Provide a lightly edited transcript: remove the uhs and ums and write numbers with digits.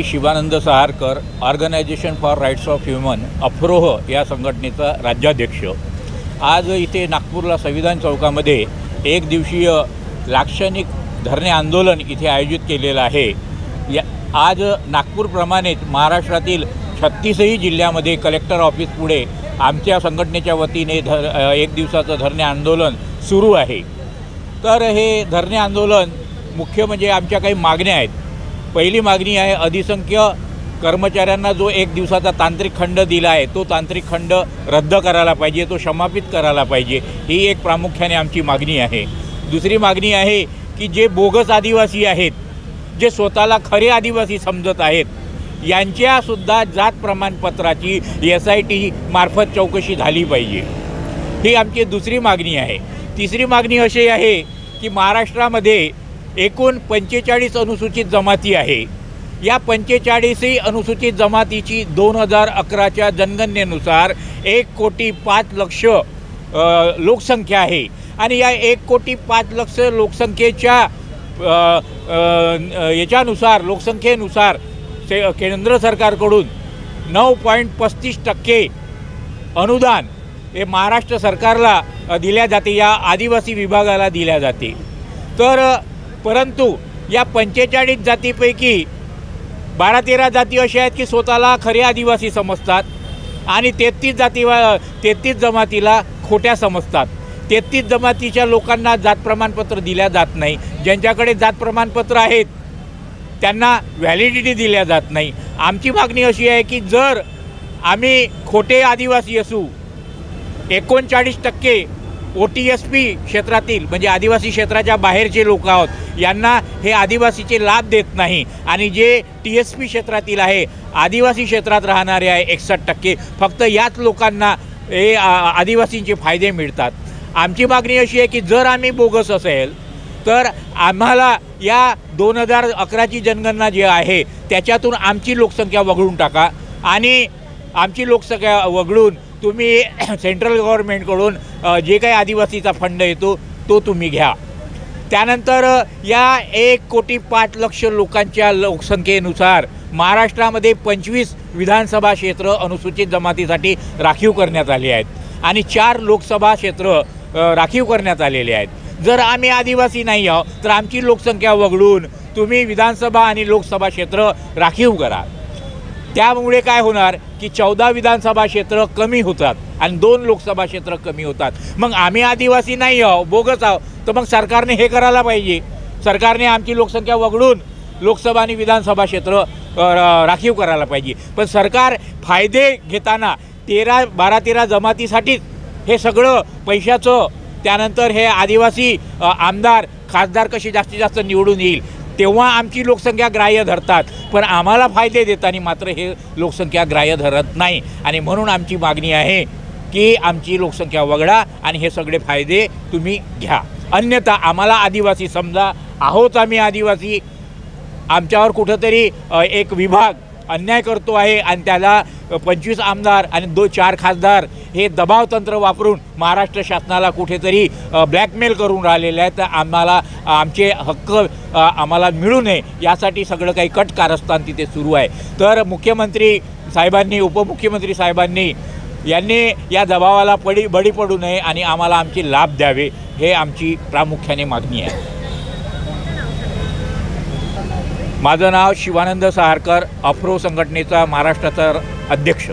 Shivanand Saharkar, organisation for rights of human AFROH या संघटनेचा राज्याध्यक्ष आज इथे नागपूरला संविधान चौकामध्ये एक दिवसीय लाक्षणिक धरणे आंदोलन इथे आयोजित केलेलं आहे। आज नागपूरप्रमाणेच महाराष्ट्रातील 36ही जिल्ह्यामध्ये कलेक्टर ऑफिस पुढे आमच्या संघटनेच्या वतीने एक दिवसाचं धरणे आंदोलन सुरू आहे। तर हे धरणे आंदोलन मुख्य म्हणजे आमच्या काही मागण्या आहेत। पहिली मागणी आहे, अधिसंख्य कर्मचाऱ्यांना जो एक दिवसाचा तांत्रिक खंड दिला आहे तो तांत्रिक खंड रद्द करायला पाहिजे, तो समापित करायला पाहिजे, ही एक प्रामुख्याने आमची मागणी आहे। दुसरी मागणी आहे की जे बोगस आदिवासी आहेत, जे स्वतःला खरे आदिवासी समजत आहेत, यांच्यासुद्धा जात प्रमाणपत्राची SIT मार्फत चौकशी झाली पाहिजे, ही आमची दुसरी मागणी आहे। तिसरी मागणी अशी आहे की महाराष्ट्रामध्ये एकूण 45 अनुसूचित जमाती आहे। या 45ही अनुसूचित जमातीची 2011च्या जनगणनेनुसार 1,05,00,000 लोकसंख्या आहे आणि या 1,05,00,000 लोकसंख्येच्या याच्यानुसार लोकसंख्येनुसार केंद्र सरकारकडून 9.35% अनुदान हे महाराष्ट्र सरकारला दिल्या जाते, या आदिवासी विभागाला दिल्या जाते। तर परंतु या 45 जातीपैकी 12-13 जाती अशा आहेत की स्वतःला खरे आदिवासी समजतात आणि 33 जमातीला खोट्या समजतात। 33 जमातीच्या लोकांना जात प्रमाणपत्र दिल्या जात नाही। ज्यांच्याकडे जात प्रमाणपत्र आहेत त्यांना व्हॅलिडिटी दिल्या जात नाही। आमची मागणी अशी आहे की जर आम्ही खोटे आदिवासी असू, 39% OTSP क्षेत्रातील म्हणजे आदिवासी क्षेत्राच्या बाहेरचे लोक आहोत, यांना हे आदिवासीचे लाभ देत नाही आणि जे TSP क्षेत्रातील आहे, आदिवासी क्षेत्रात राहणारे आहे 61%, फक्त याच लोकांना हे आदिवासींचे फायदे मिळतात। आमची मागणी अशी आहे की जर आम्ही बोगस असेल तर आम्हाला या 2011ची जनगणना जी आहे त्याच्यातून आमची लोकसंख्या वगळून टाका आणि आमची लोकसंख्या वगळून तुम्ही सेंट्रल गव्हर्नमेंटकडून जे काही आदिवासीचा फंड येतो तो तुम्ही घ्या। त्यानंतर या 1,05,00,000 लोकांच्या लोकसंख्येनुसार महाराष्ट्रामध्ये 25 विधानसभा क्षेत्र अनुसूचित जमातीसाठी राखीव करण्यात आले आहेत आणि 4 लोकसभा क्षेत्र राखीव करण्यात आलेले आहेत। जर आम्ही आदिवासी नाही आहोत तर आमची लोकसंख्या वगळून तुम्ही विधानसभा आणि लोकसभा क्षेत्र राखीव करा। त्यामुळे काय होणार की 14 विधानसभा क्षेत्र कमी होतात आणि 2 लोकसभा क्षेत्र कमी होतात। मग आम्ही आदिवासी नाही आहोत, बोगस आहोत, तर मग सरकारने हे करायला पाहिजे, सरकारने आमची लोकसंख्या वगळून लोकसभा आणि विधानसभा क्षेत्र राखीव करायला पाहिजे। पण सरकार फायदे घेताना 12-13 जमातीसाठीच हे सगळं पैशाचं, त्यानंतर हे आदिवासी आमदार खासदार कसे जास्तीत जास्त निवडून येईल तेव्हा आमची लोकसंख्या ग्राह्य धरतात, पण आम्हाला फायदे देताना मात्र हे लोकसंख्या ग्राह्य धरत नाही। आणि म्हणून आमची मागणी आहे की आमची लोकसंख्या वगळा आणि हे सगळे फायदे तुम्ही घ्या, अन्यथा आम्हाला आदिवासी समजा, आहोत आम्ही आदिवासी, आमच्यावर कुठंतरी एक विभाग अन्याय करतो आहे आणि त्याला 25 आमदार आणि 2-4 खासदार हे दबाव तंत्र वापरून महाराष्ट्र शासनाला कुठेतरी ब्लॅकमेल करून राहिलेले आहेत। तर आम्हाला आमचे हक्क आम्हाला मिळू नये यासाठी सगळं काही कट कारस्थान तिथे सुरू आहे। तर मुख्यमंत्री साहेबांनी, उपमुख्यमंत्री साहेबांनी यांनी या दबावाला बळी पडू नये आणि आम्हाला आमचे लाभ द्यावे, हे आमची प्रामुख्याने मागणी आहे। माझं नाव शिवानंद सहारकर, अफ्रो संघटनेचा महाराष्ट्राचा अध्यक्ष।